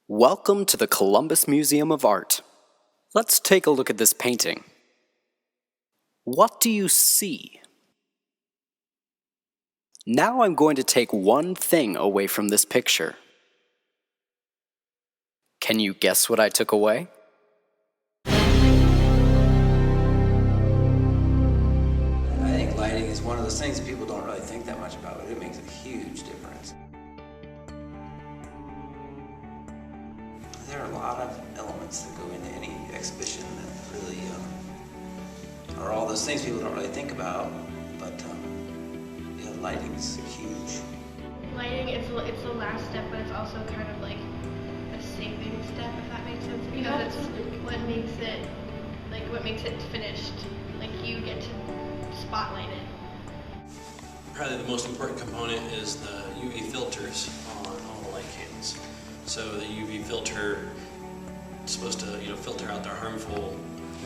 Welcome to the Columbus Museum of Art. Let's take a look at this painting. What do you see? Now I'm going to take one thing away from this picture. Can you guess what I took away? I think lighting is one of those things people don't really think that much about, but it makes a huge difference. There are a lot of elements that go into any exhibition that really are all those things people don't really think about, but yeah, lighting is huge. Lighting, it's the last step, but it's also kind of like a saving step, if that makes sense, because it's what makes it finished. Like, you get to spotlight it. Probably the most important component is the UV filters on all the light candles. So the UV filter is supposed to, filter out the harmful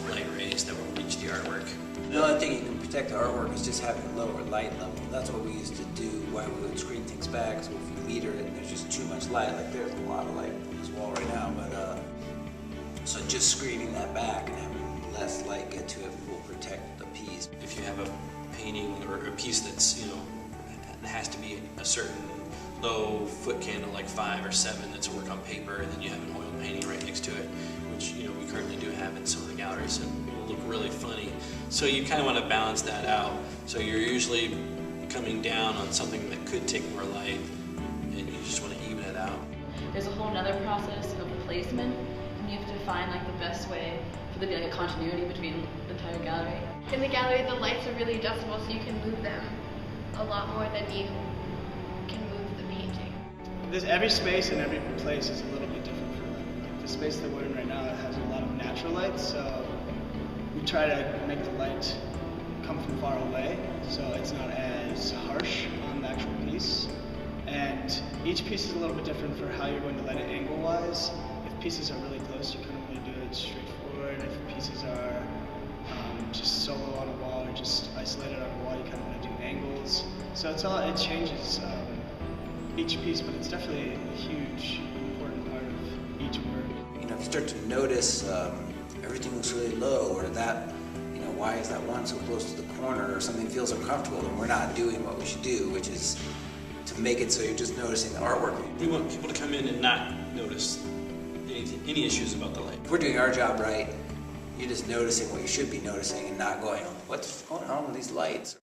light rays that will reach the artwork. The only thing you can protect the artwork is just having a lower light level. That's what we used to do when we would screen things back. So if you meter it and there's just too much light, like there's a lot of light on this wall right now, but so just screening that back and having less light get to it will protect the piece. If you have a painting or a piece that's, has to be a certain low foot candle, like 5 or 7, that's a work on paper, and then you have an oil painting right next to it, which we currently do have in some of the galleries, and it will look really funny. So you kind of want to balance that out. So you're usually coming down on something that could take more light, and you just want to even it out. There's a whole other process of placement, and you have to find the best way for there to be a continuity between the entire gallery. In the gallery, the lights are really adjustable, so you can move them a lot more than you can move the painting. Every space and every place is a little bit different for them. Like the space that we're in right now has a lot of natural light, so we try to make the light come from far away, so it's not as harsh on the actual piece. And each piece is a little bit different for how you're going to light it angle-wise. If pieces are really close, you kind of want to do it straightforward. If pieces are just solo on a wall or just isolated on a wall, you kind of want to do angles. So it changes each piece, but it's definitely a huge, important part of each work. If you start to notice everything looks really low, or that, why is that one so close to the corner, or something feels uncomfortable, then we're not doing what we should do, which is to make it so you're just noticing the artwork. We want people to come in and not notice any issues about the light. If we're doing our job right, you're just noticing what you should be noticing and not going, what's going on with these lights?